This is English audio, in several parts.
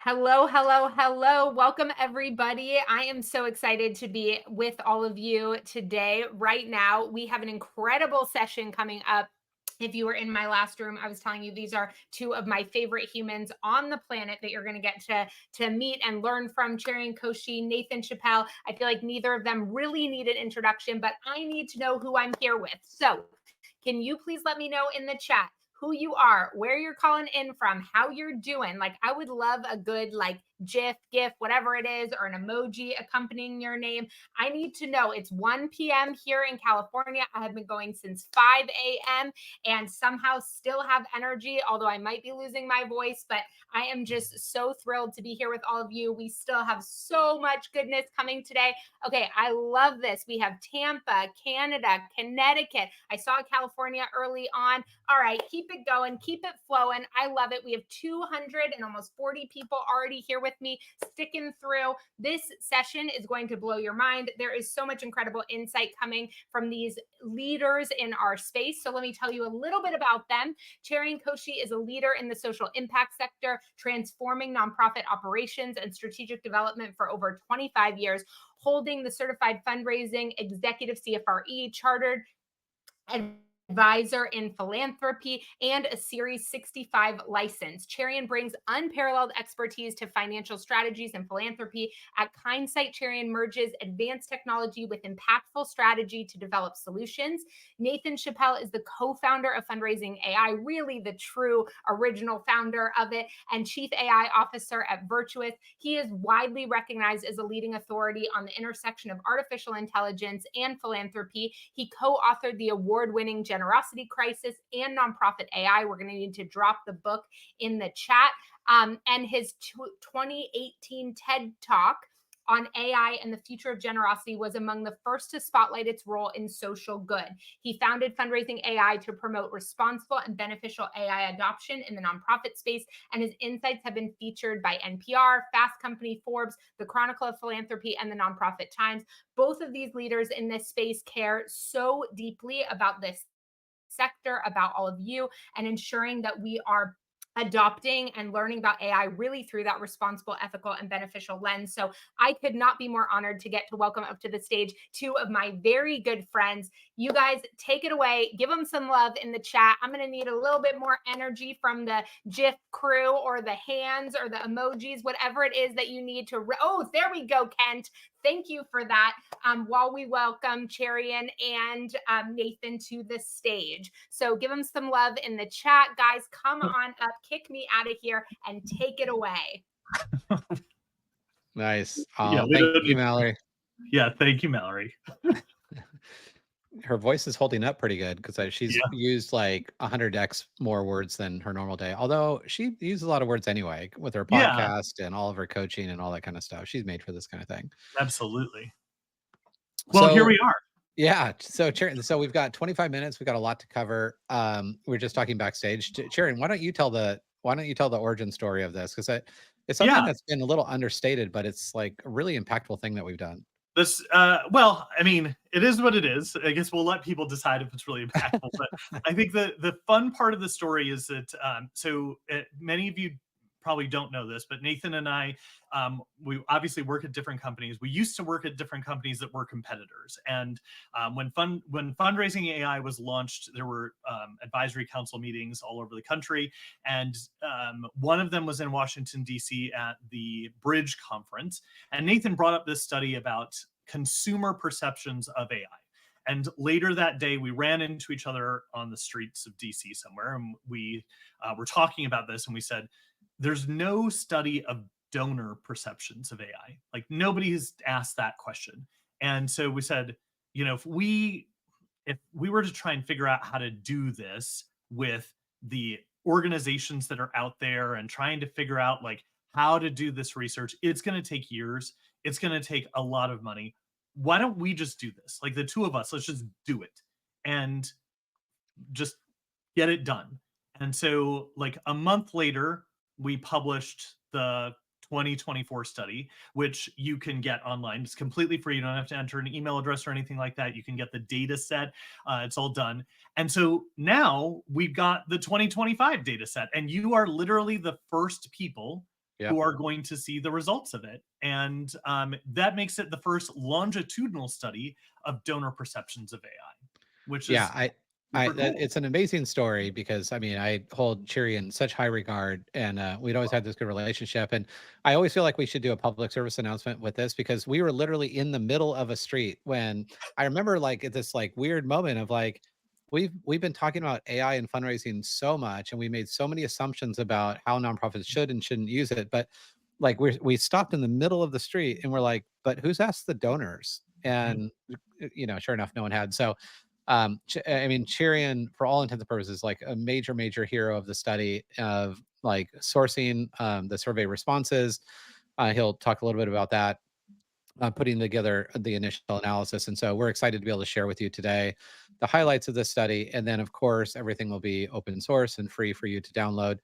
Hello, hello, hello. Welcome, everybody. I am so excited to be with all of you today. Right now, we have an incredible session coming up. If you were in my last room, I was telling you these are two of my favorite humans on the planet that you're going to get to meet and learn from. Cherian, Koshy, Nathan, Chappell. I feel like neither of them really need an introduction, but I need to know who I'm here with. So, can you please let me know in the chat who you are, where you're calling in from, how you're doing? Like, I would love a good, like, GIF, GIF, whatever it is, or an emoji accompanying your name. I need to know. It's 1 p.m. here in California. I have been going since 5 a.m. and somehow still have energy, although I might be losing my voice, but I am just so thrilled to be here with all of you. We still have so much goodness coming today. Okay, I love this. We have Tampa, Canada, Connecticut. I saw California early on. All right, keep it going, keep it flowing. I love it. We have 200 and almost 40 people already here with me, sticking through. This session is going to blow your mind. There is so much incredible insight coming from these leaders in our space. So let me tell you a little bit about them. Cherian Koshy is a leader in the social impact sector, transforming nonprofit operations and strategic development for over 25 years, holding the certified fundraising executive CFRE, chartered advisor in philanthropy, and a Series 65 license. Cherian brings unparalleled expertise to financial strategies and philanthropy. At Kindsight, Cherian merges advanced technology with impactful strategy to develop solutions. Nathan Chappell is the co-founder of Fundraising AI, really the true original founder of it, and chief AI officer at Virtuous. He is widely recognized as a leading authority on the intersection of artificial intelligence and philanthropy. He co-authored the award-winning Generosity Crisis and Nonprofit AI. We're going to need to drop the book in the chat. And his 2018 TED Talk on AI and the future of generosity was among the first to spotlight its role in social good. He founded Fundraising AI to promote responsible and beneficial AI adoption in the nonprofit space, and his insights have been featured by NPR, Fast Company, Forbes, the Chronicle of Philanthropy, and the Nonprofit Times. Both of these leaders in this space care so deeply about this sector, about all of you, and ensuring that we are adopting and learning about AI really through that responsible, ethical, and beneficial lens. So I could not be more honored to get to welcome up to the stage two of my very good friends. You guys take it away. Give them some love in the chat. I'm going to need a little bit more energy from the GIF crew or the hands or the emojis, whatever it is that you need to. Oh, there we go, Kent. Thank you for that. While we welcome Cherian and Nathan to the stage. So give them some love in the chat. Guys, come on up, kick me out of here, and take it away. Nice. Yeah, Thank you, Mallory. Yeah, thank you, Mallory. Her voice is holding up pretty good because she's used like 100x more words than her normal day. Although she uses a lot of words anyway with her podcast and all of her coaching and all that kind of stuff. She's made for this kind of thing. Absolutely. Well, here we are. Yeah. So we've got 25 minutes. We've got a lot to cover. We're just talking backstage. Cherian, why don't you tell the origin story of this? Because it's something that's been a little understated, but it's like a really impactful thing that we've done. This, well, I mean, it is what it is. I guess we'll let people decide if it's really impactful. But I think the fun part of the story is that, many of you probably don't know this, but Nathan and I, we obviously work at different companies. We used to work at different companies that were competitors. And when Fundraising AI was launched, there were advisory council meetings all over the country. And one of them was in Washington, D.C. at the Bridge Conference. And Nathan brought up this study about consumer perceptions of AI. And later that day, we ran into each other on the streets of DC somewhere, and we were talking about this, and we said, there's no study of donor perceptions of AI. Like, nobody has asked that question. And so we said, if we were to try and figure out how to do this with the organizations that are out there and trying to figure out like how to do this research, it's going to take years. It's going to take a lot of money. Why don't we just do this? Like, the two of us, let's just do it and just get it done. And so like a month later, we published the 2024 study, which you can get online. It's completely free. You don't have to enter an email address or anything like that. You can get the data set. It's all done. And so now we've got the 2025 data set, and you are literally the first people Yeah. who are going to see the results of it. And that makes it the first longitudinal study of donor perceptions of AI, which Yeah, is super cool. it's an amazing story because I mean I hold Cherian in such high regard, and we'd always had this good relationship, and I always feel like we should do a public service announcement with this because we were literally in the middle of a street when I remember like at this like weird moment of like we've been talking about AI and fundraising so much, and we made so many assumptions about how nonprofits should and shouldn't use it, but like we stopped in the middle of the street and we're like, but who's asked the donors? Mhm. And sure enough, no one had. So I mean, Cherian, for all intents and purposes, like a major hero of the study of like sourcing the survey responses. He'll talk a little bit about that, putting together the initial analysis. And so we're excited to be able to share with you today the highlights of this study. And then, of course, everything will be open source and free for you to download.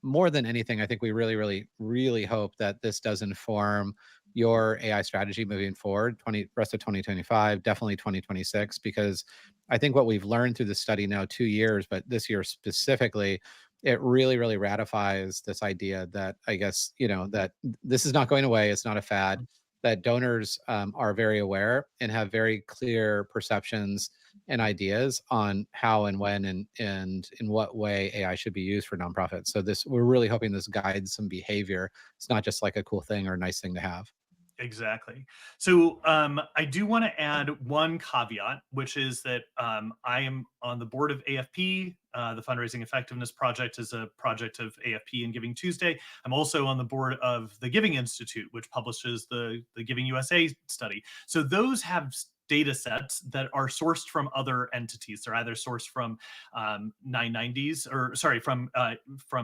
More than anything, I think we really hope that this does inform your AI strategy moving forward, rest of 2025, definitely 2026, because I think what we've learned through the study now 2 years, but this year specifically, it really ratifies this idea that I guess, that this is not going away. It's not a fad, that donors are very aware and have very clear perceptions and ideas on how and when and in what way AI should be used for nonprofits. So we're really hoping this guides some behavior. It's not just like a cool thing or a nice thing to have. Exactly. So I do want to add one caveat, which is that I am on the board of AFP. The Fundraising Effectiveness Project is a project of AFP and Giving Tuesday. I'm also on the board of the Giving Institute, which publishes the Giving USA study. So those have data sets that are sourced from other entities. They're either sourced from 990s, or sorry, from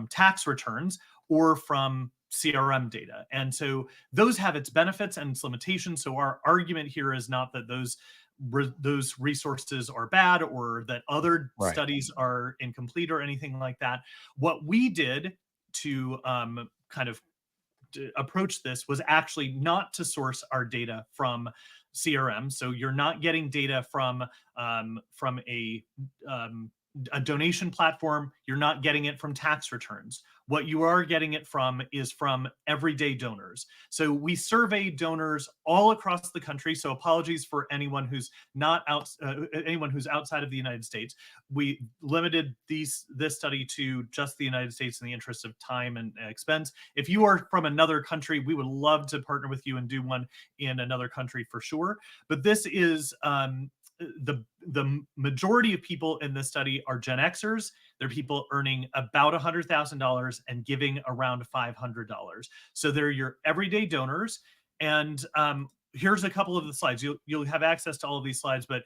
tax returns or from CRM data. And so those have its benefits and its limitations. So our argument here is not that those resources are bad or that other Right. studies are incomplete or anything like that. What we did to kind of approach this was actually not to source our data from CRM. So you're not getting data from um, a donation platform. You're not getting it from tax returns. What you are getting it from is from everyday donors. So we survey donors all across the country. So apologies for anyone who's not out, anyone who's outside of the United States. We limited this study to just the United States in the interest of time and expense. If you are from another country, we would love to partner with you and do one in another country for sure. But this is the majority of people in this study are Gen Xers. They're people earning about $100,000 and giving around $500. So they're your everyday donors. And here's a couple of the slides. You'll have access to all of these slides, but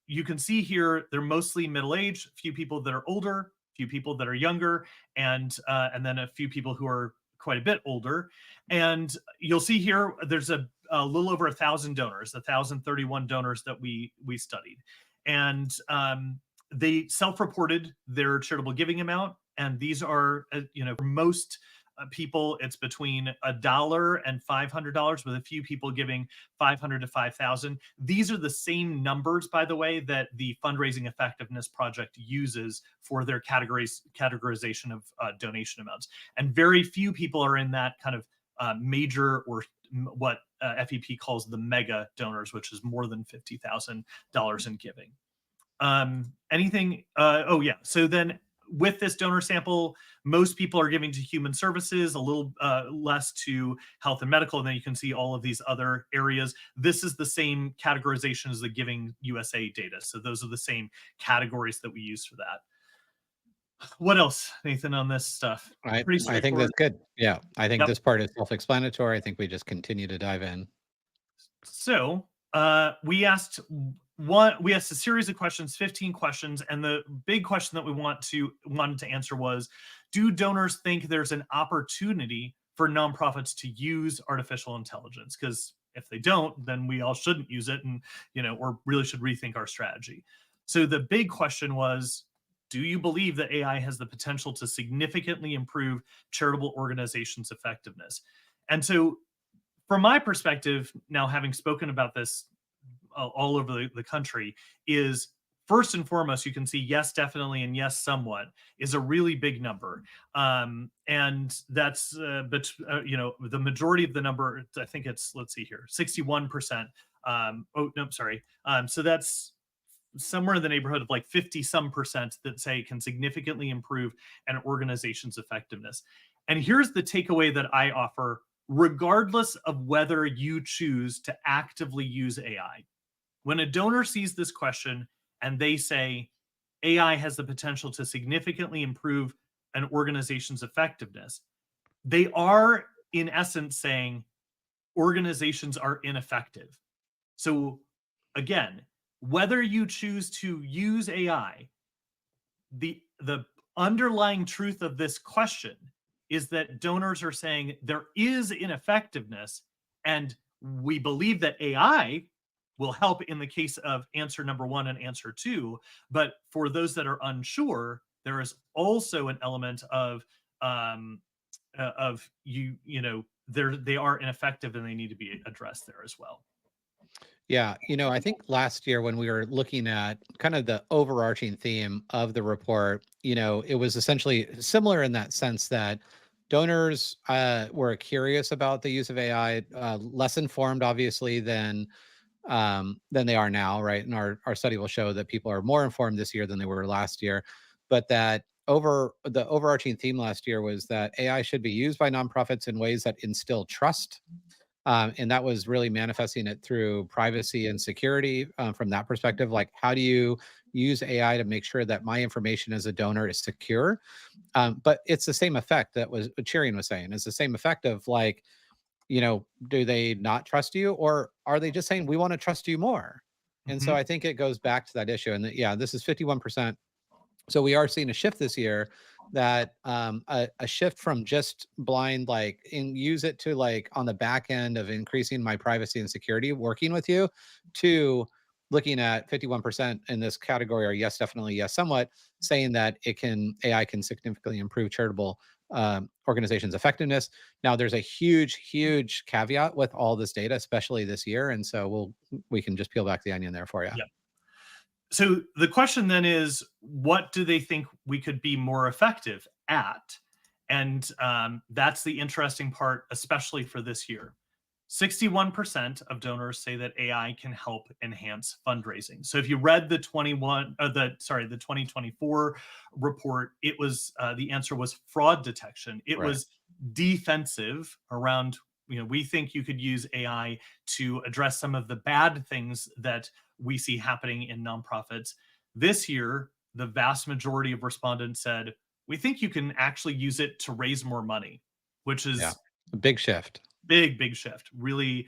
you can see here they're mostly middle-aged, a few people that are older, a few people that are younger, and then a few people who are quite a bit older. And you'll see here there's a little over 1,000 donors, 1,031 donors that we studied, and they self-reported their charitable giving amount. And these are, for most people, it's between $1 and $500, with a few people giving 500 to 5,000. These are the same numbers, by the way, that the Fundraising Effectiveness Project uses for their categorization of donation amounts. And very few people are in that kind of major, or what FEP calls the mega donors, which is more than $50,000 in giving. Anything? Oh yeah. So then with this donor sample, most people are giving to human services, a little less to health and medical. And then you can see all of these other areas. This is the same categorization as the Giving USA data. So those are the same categories that we use for that. What else, Nathan, on this stuff? Pretty I think that's straightforward. good. Yeah, I think Yep. this part is self-explanatory. I think we just continue to dive in. So we asked a series of questions, 15 questions, and the big question that we wanted to answer was, do donors think there's an opportunity for nonprofits to use artificial intelligence? Because if they don't, then we all shouldn't use it, and or really should rethink our strategy. So the big question was, do you believe that AI has the potential to significantly improve charitable organizations' effectiveness? And so from my perspective, now having spoken about this all over the country, is first and foremost, you can see yes, definitely, and yes, somewhat is a really big number. And that's, the majority of the number, I think it's, let's see here, 61%. Oh, no, sorry. So that's somewhere in the neighborhood of like 50 some percent that say can significantly improve an organization's effectiveness. And here's the takeaway that I offer, regardless of whether you choose to actively use AI. When a donor sees this question and they say AI has the potential to significantly improve an organization's effectiveness, they are in essence saying organizations are ineffective. So again, whether you choose to use AI, the underlying truth of this question is that donors are saying there is ineffectiveness, and we believe that AI will help in the case of answer number one and answer two. But for those that are unsure, there is also an element of they are ineffective and they need to be addressed there as well. Yeah, I think last year when we were looking at kind of the overarching theme of the report, it was essentially similar in that sense that donors were curious about the use of AI, less informed, obviously, than they are now, right? And our study will show that people are more informed this year than they were last year, but that the overarching theme last year was that AI should be used by nonprofits in ways that instill trust, and that was really manifesting it through privacy and security, from that perspective. Like, how do you use AI to make sure that my information as a donor is secure? But it's the same effect that was what Cherian was saying. It's the same effect of like, do they not trust you, or are they just saying we want to trust you more? And so Mhm. I think it goes back to that issue. And yeah, this is 51%. So we are seeing a shift this year, that a shift from just blind, like, and use it to like on the back end of increasing my privacy and security working with you, to looking at 51% in this category are yes, definitely, yes, somewhat, saying that AI can significantly improve charitable organizations effectiveness. Now there's a huge caveat with all this data, especially this year, and so we can just peel back the onion there for you. Yeah. So the question then is, what do they think we could be more effective at? And that's the interesting part, especially for this year. 61% of donors say that AI can help enhance fundraising. So if you read the 2024 report, it was the answer was fraud detection. It Right. was defensive around, we think you could use AI to address some of the bad things that we see happening in nonprofits. This year, the vast majority of respondents said, we think you can actually use it to raise more money, which Yeah. is A big shift. big shift. Really,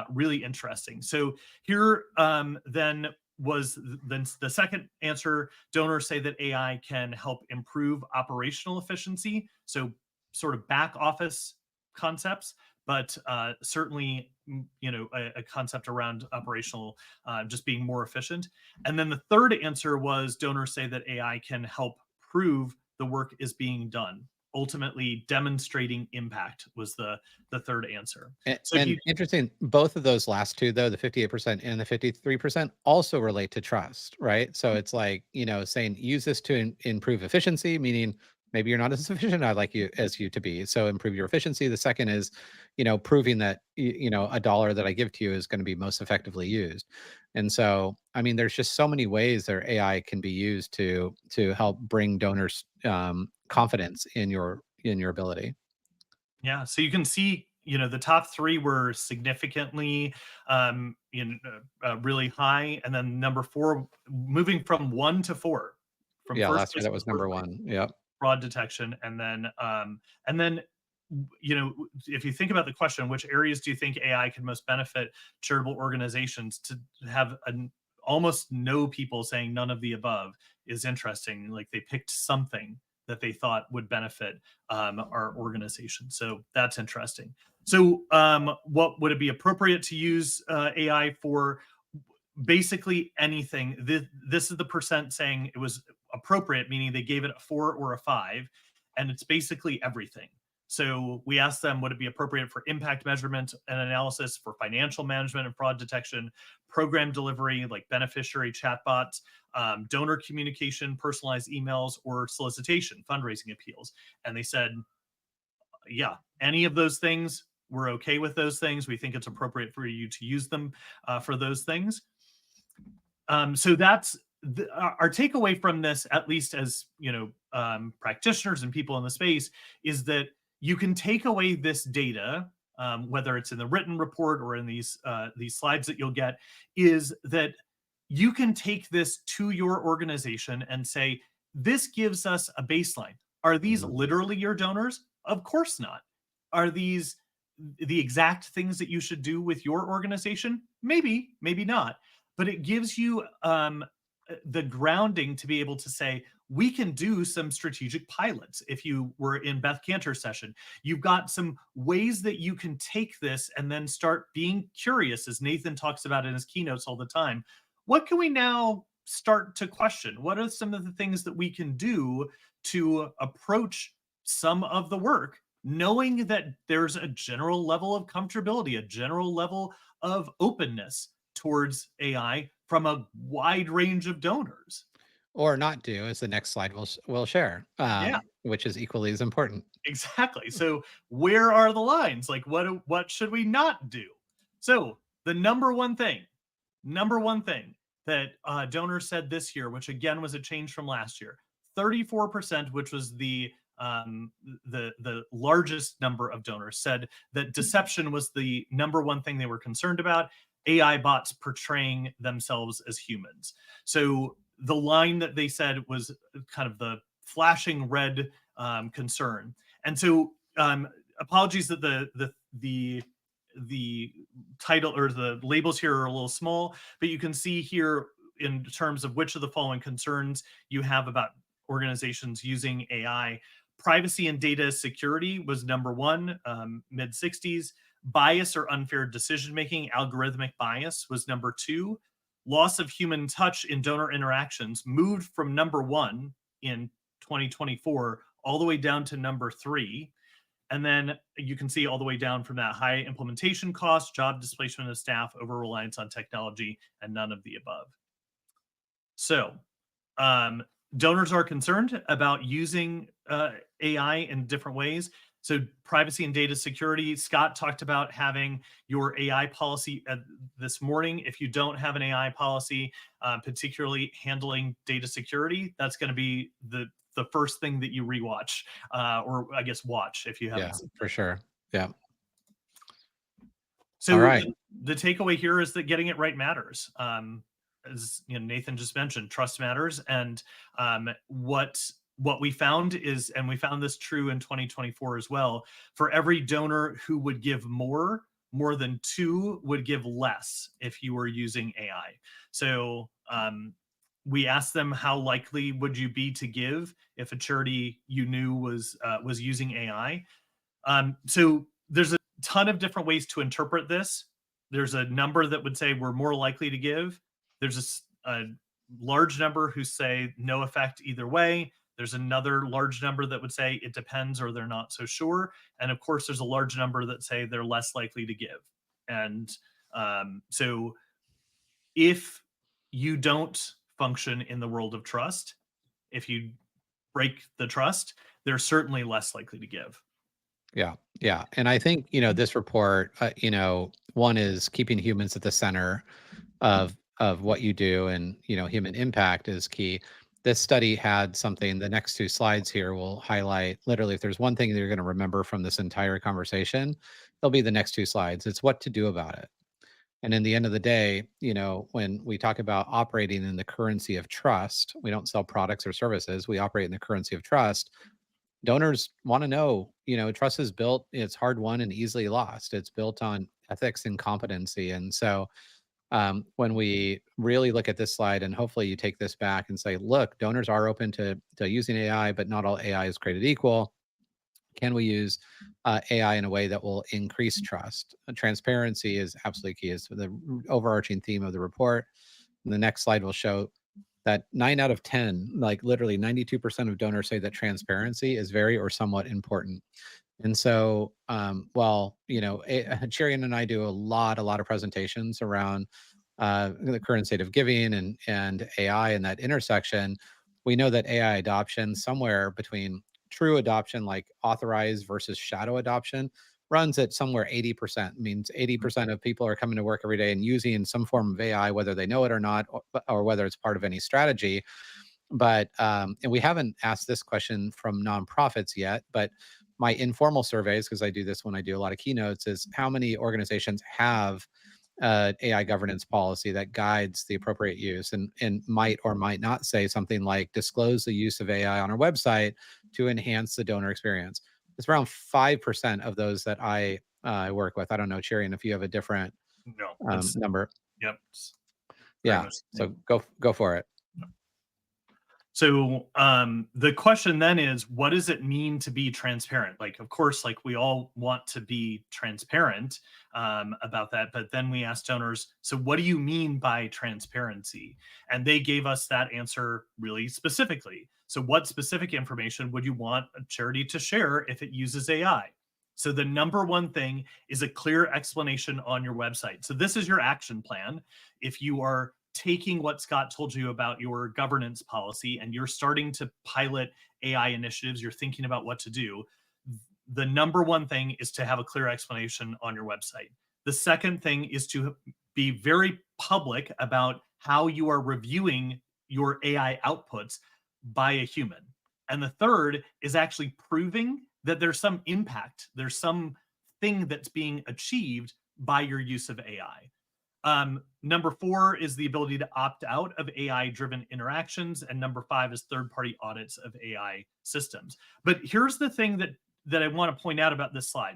really interesting. So here, then was then the second answer. Donors say that AI can help improve operational efficiency. So sort of back office concepts, but certainly, a concept around operational, just being more efficient. And then the third answer was donors say that AI can help prove the work is being done. Ultimately, demonstrating impact was the third answer. So if And you, interesting, both of those last two, though, the 58% and the 53%, also relate to trust, right? So it's like, saying use this to improve efficiency, meaning maybe you're not as efficient I'd like you as you to be. So improve your efficiency. The second is, proving that, a dollar that I give to you is going to be most effectively used. And so, I mean, there's just so many ways that AI can be used to help bring donors confidence in your ability. yeah, so you can see, the top three were significantly, really high, and then number four, moving from one to four, from Yeah, first last year place that to was fourth number place, one. Yep. fraud detection, and then if you think about the question, which areas do you think AI could most benefit charitable organizations, to have almost no people saying none of the above is interesting. Like, they picked something that they thought would benefit our organization. So that's interesting. So what would it be appropriate to use AI for? Basically anything. This is the percent saying it was appropriate, meaning they gave it a 4 or a 5, and it's basically everything. So we asked them, would it be appropriate for impact measurement and analysis, for financial management and fraud detection, program delivery like beneficiary chatbots, donor communication, personalized emails, or solicitation, fundraising appeals? And they said, yeah, any of those things, we're okay with those things. We think it's appropriate for you to use them for those things. So that's our takeaway from this, at least as practitioners and people in the space, is that you can take away this data, whether it's in the written report or in these slides that you'll get, is that you can take this to your organization and say, this gives us a baseline. Are these literally your donors? Of course not. Are these the exact things that you should do with your organization? Maybe, maybe not. But it gives you the grounding to be able to say, we can do some strategic pilots. If you were in Beth Cantor's session, you've got some ways that you can take this and then start being curious, as Nathan talks about in his keynotes all the time. What can we now start to question? What are some of the things that we can do to approach some of the work, knowing that there's a general level of comfortability, a general level of openness towards AI from a wide range of donors? Or not do, as the next slide will share, Yeah, which is equally as important. exactly. So where are the lines? Like what should we not do? So the number one thing that donors said this year, which again was a change from last year, 34%, which was the largest number of donors, said that deception was the number one thing they were concerned about. AI bots portraying themselves as humans. So the line that they said was kind of the flashing red concern. And so apologies that the title or the labels here are a little small, but you can see here in terms of which of the following concerns you have about organizations using AI. Privacy and data security was number one, mid 60s. Bias or unfair decision making, algorithmic bias, was number two. Loss of human touch in donor interactions moved from number one in 2024 all the way down to number three. And then you can see all the way down from that: high implementation costs, job displacement of staff, over reliance on technology, and none of the above. So, donors are concerned about using AI in different ways. So, privacy and data security. Scott talked about having your AI policy this morning. If you don't have an AI policy, particularly handling data security, that's going to be the first thing that you rewatch, or I guess watch if you haven't Yeah, seen for sure. Yeah. All So right. the takeaway here is that getting it right matters. As Nathan just mentioned, trust matters, and what we found is, and we found this true in 2024 as well. For every donor who would give more than two would give less if you were using AI. So we asked them, how likely would you be to give if a charity you knew was using AI? So there's a ton of different ways to interpret this. There's a number that would say we're more likely to give. There's a large number who say no effect either way. There's another large number that would say it depends or they're not so sure. And of course, there's a large number that say they're less likely to give. And so if you don't function in the world of trust, if you break the trust, they're certainly less likely to give. Yeah. Yeah. And I think, this report, one is keeping humans at the center of what you do, and, human impact is key. This study had something, the next two slides here will highlight, literally, if there's one thing that you're going to remember from this entire conversation, it'll be the next two slides. It's what to do about it. And in the end of the day, when we talk about operating in the currency of trust, we don't sell products or services. We operate in the currency of trust. Donors want to know, trust is built, it's hard won and easily lost. It's built on ethics and competency. And so when we really look at this slide, and hopefully you take this back and say, look, donors are open to using AI, but not all AI is created equal. Can we use AI in a way that will increase trust? Transparency is absolutely key. Is the overarching theme of the report. And the next slide will show that 9 out of 10, like literally 92% of donors say that transparency is very or somewhat important. And so, well, Cherian and I do a lot of presentations around the current state of giving and AI and that intersection. We know that AI adoption somewhere between true adoption, like authorized versus shadow adoption, runs at somewhere 80%. Means 80% of people are coming to work every day and using some form of AI, whether they know it or not, or whether it's part of any strategy. But and we haven't asked this question from nonprofits yet, but my informal surveys, because I do this when I do a lot of keynotes, is how many organizations have AI governance policy that guides the appropriate use, and might or might not say something like disclose the use of AI on our website to enhance the donor experience. It's around 5% of those that I work with. I don't know, Cherian, if you have a different No, that's number. yep. It's very Yeah, much the so same. go for it. So the question then is, what does it mean to be transparent? Like, of course, like we all want to be transparent about that, but then we asked donors, so what do you mean by transparency? And they gave us that answer really specifically. So what specific information would you want a charity to share if it uses AI? So the number one thing is a clear explanation on your website. So this is your action plan. If you are taking what Scott told you about your governance policy and you're starting to pilot AI initiatives, you're thinking about what to do, the number one thing is to have a clear explanation on your website. The second thing is to be very public about how you are reviewing your AI outputs by a human. And the third is actually proving that there's some impact, there's some thing that's being achieved by your use of AI. Number four is the ability to opt out of AI driven interactions. And number five is third party audits of AI systems. But here's the thing that I want to point out about this slide.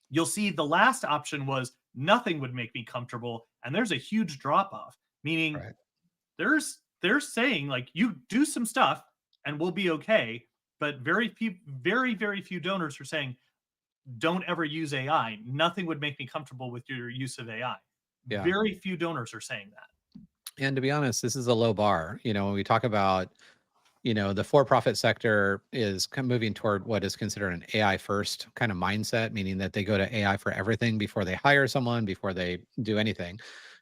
You'll see the last option was nothing would make me comfortable. And there's a huge drop off, meaning Right. they're saying like you do some stuff and we'll be okay. But very few donors are saying, don't ever use AI. Nothing would make me comfortable with your use of AI. Yeah. Very few donors are saying that. And to be honest, this is a low bar. When we talk about, the for-profit sector is kind of moving toward what is considered an AI first kind of mindset, meaning that they go to AI for everything before they hire someone, before they do anything.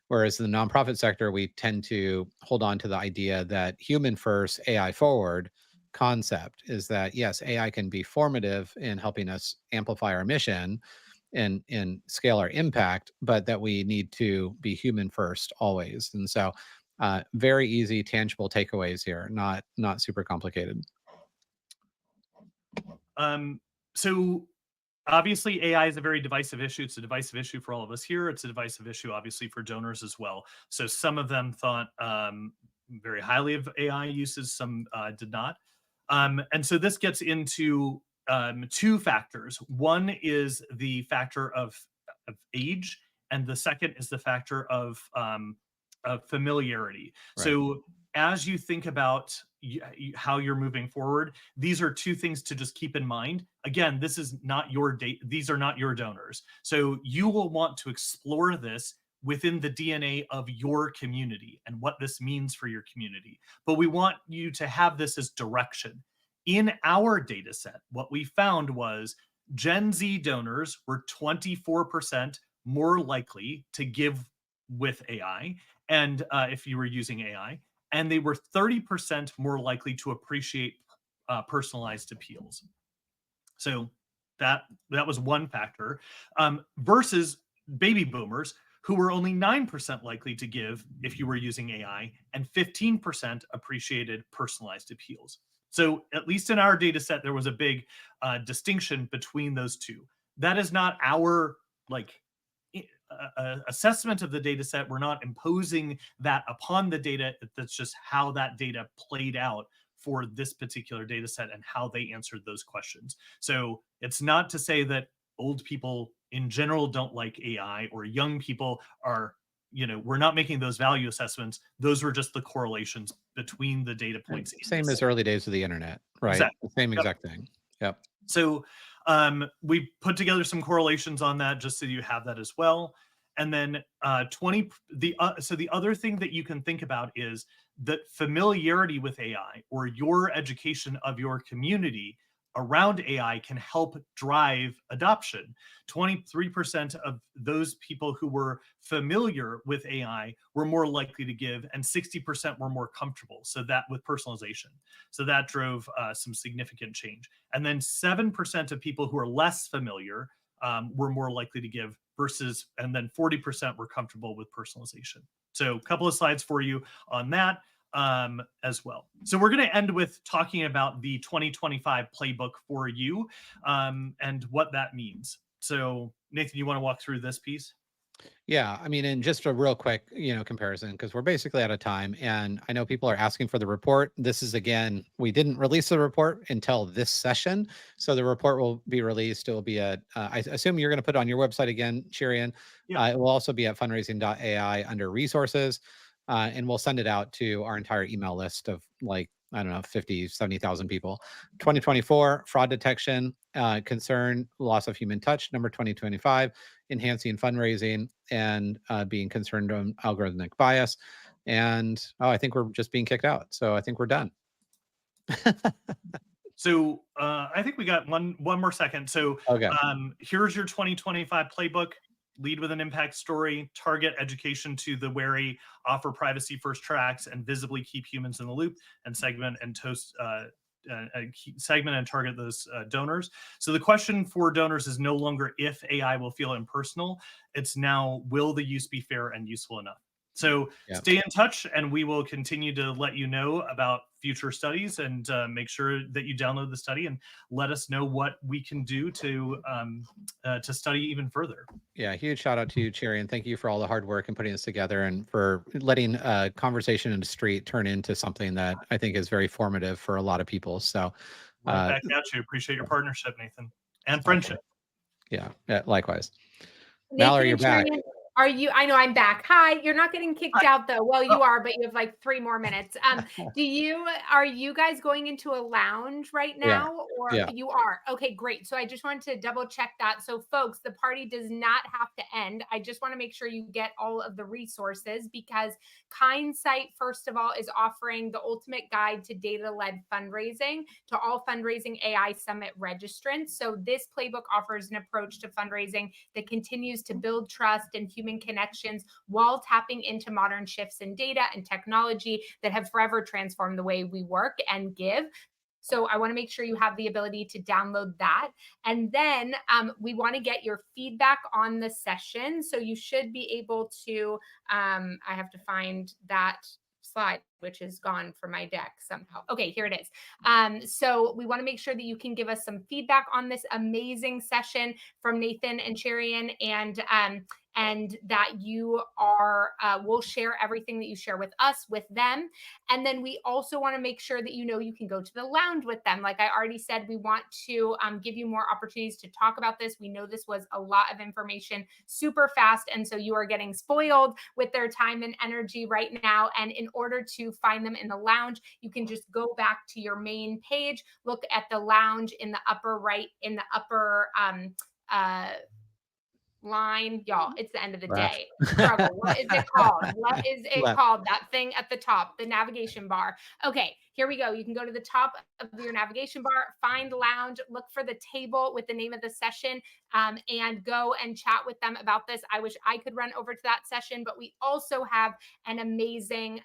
Whereas the nonprofit sector, we tend to hold on to the idea that human first, AI forward concept is that yes, AI can be formative in helping us amplify our mission and scale our impact, but that we need to be human first always. And so very easy, tangible takeaways here, not super complicated. So obviously AI is a very divisive issue. It's a divisive issue for all of us here. It's a divisive issue, obviously, for donors as well. So some of them thought very highly of AI uses, some did not. And so this gets into two factors. One is the factor of age, and the second is the factor of familiarity. Right. So as you think about how you're moving forward, these are two things to just keep in mind. Again, this is not your date. These are not your donors. So you will want to explore this within the DNA of your community and what this means for your community. But we want you to have this as direction. In our data set, what we found was Gen Z donors were 24% more likely to give with AI, and if you were using AI, and they were 30% more likely to appreciate personalized appeals. So that was one factor versus baby boomers who were only 9% likely to give if you were using AI, and 15% appreciated personalized appeals. So at least in our data set, there was a big distinction between those two. That is not our like assessment of the data set. We're not imposing that upon the data. That's just how that data played out for this particular data set and how they answered those questions. So it's not to say that old people in general don't like AI or young people are, we're not making those value assessments. Those were just the correlations between the data points. Same as early days of the internet, right? Exactly. Same Yep. exact thing. Yep. So we put together some correlations on that just so you have that as well. And then so the other thing that you can think about is that familiarity with AI or your education of your community around AI can help drive adoption. 23% of those people who were familiar with AI were more likely to give, and 60% were more comfortable. So that with personalization. So that drove some significant change. And then 7% of people who are less familiar were more likely to give versus, and then 40% were comfortable with personalization. So a couple of slides for you on that as well. So we're going to end with talking about the 2025 playbook for you and what that means. So Nathan, you want to walk through this piece? Yeah, I mean, and just a real quick, comparison, because we're basically out of time, and I know people are asking for the report. This is, again, we didn't release the report until this session, so the report will be released. It will be at, I assume you're going to put it on your website again, Cherian. Yeah. It will also be at fundraising.ai under resources, and we'll send it out to our entire email list of, like, I don't know, 50, 70,000 people. 2024, fraud detection, concern, loss of human touch. Number 2025, enhancing fundraising and being concerned on algorithmic bias. And I think we're just being kicked out. So I think we're done. So I think we got one more second. So Okay. Here's your 2025 playbook. Lead with an impact story, target education to the wary, offer privacy first tracks, and visibly keep humans in the loop, and segment and segment and target those donors. So the question for donors is no longer if AI will feel impersonal. It's now, will the use be fair and useful enough? So stay in touch, and we will continue to let you know about future studies, and make sure that you download the study and let us know what we can do to study even further. Yeah, huge shout out to you, Cherian. Thank you for all the hard work and putting this together, and for letting a conversation in the street turn into something that I think is very formative for a lot of people. So right back at you. Appreciate your partnership, Nathan, and friendship. Yeah, likewise. Nathan Mallory, you're and back. Cherian, are you? I know I'm back. Hi, you're not getting kicked out though. Well, you are, but you have like 3 more minutes. Are you guys going into a lounge right We are. now, or Yeah. you are? Okay, great. So I just wanted to double check that. So folks, the party does not have to end. I just want to make sure you get all of the resources, because Kindsight, first of all, is offering the ultimate guide to data-led fundraising to all fundraising AI summit registrants. So this playbook offers an approach to fundraising that continues to build trust and human connections while tapping into modern shifts in data and technology that have forever transformed the way we work and give. So I want to make sure you have the ability to download that. And then we want to get your feedback on the session. So you should be able to, I have to find that slide, which is gone from my deck somehow. Okay, here it is. So we want to make sure that you can give us some feedback on this amazing session from Nathan and Cherian, and that you are will share everything that you share with us with them. And then we also want to make sure that you can go to the lounge with them. Like I already said, we want to give you more opportunities to talk about this. We know this was a lot of information super fast, and so you are getting spoiled with their time and energy right now. And in order to find them in the lounge, you can just go back to your main page, look at the lounge in the upper right, in the upper line. Y'all, it's the end of the day. Struggle. What is it called? What is it called? That thing at the top, the navigation bar. Okay, here we go. You can go to the top of your navigation bar, find lounge, look for the table with the name of the session, and go and chat with them about this. I wish I could run over to that session, but we also have an amazing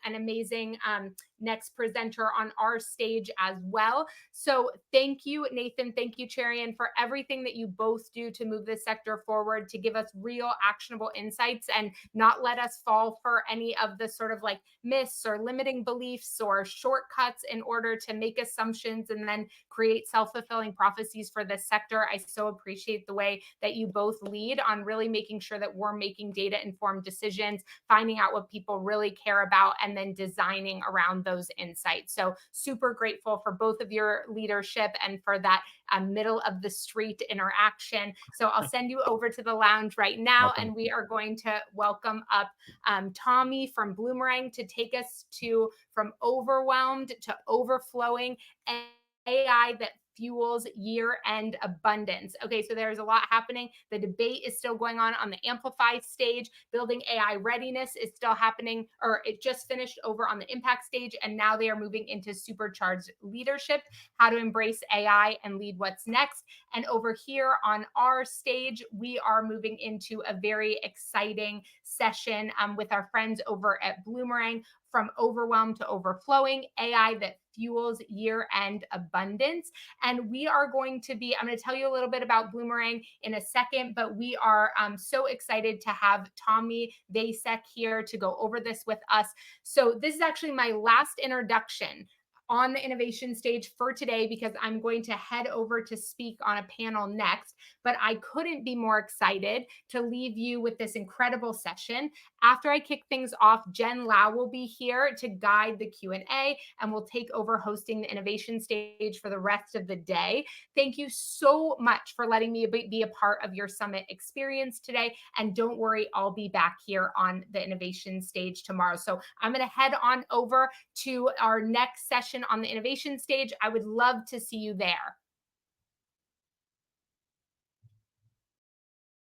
next presenter on our stage as well. So thank you, Nathan. Thank you, Cherian, for everything that you both do to move this sector forward, to give us real actionable insights and not let us fall for any of the sort of like myths or limiting beliefs or shortcuts in order to make assumptions and then create self-fulfilling prophecies for this sector. I so appreciate the way that you both lead on really making sure that we're making data-informed decisions, finding out what people really care about, and then designing around those insights. So super grateful for both of your leadership and for that middle of the street interaction. So I'll send you over to the lounge right now, and we are going to welcome up Tommy from Bloomerang to take us from overwhelmed to overflowing. And AI that fuels year-end abundance. Okay, so there's a lot happening. The debate is still going on the Amplify stage. Building AI readiness is still happening, or it just finished over on the Impact stage, and now they are moving into supercharged leadership, how to embrace AI and lead what's next. And over here on our stage, we are moving into a very exciting session with our friends over at Bloomerang, from overwhelm to overflowing, AI that fuels year-end abundance. And we are going to be, I'm going to tell you a little bit about Bloomerang in a second, but we are so excited to have Tommy Vasek here to go over this with us. So this is actually my last introduction on the innovation stage for today, because I'm going to head over to speak on a panel next. But I couldn't be more excited to leave you with this incredible session. After I kick things off, Jen Lau will be here to guide the Q&A and will take over hosting the innovation stage for the rest of the day. Thank you so much for letting me be a part of your summit experience today. And don't worry, I'll be back here on the innovation stage tomorrow. So I'm going to head on over to our next session on the innovation stage. I would love to see you there.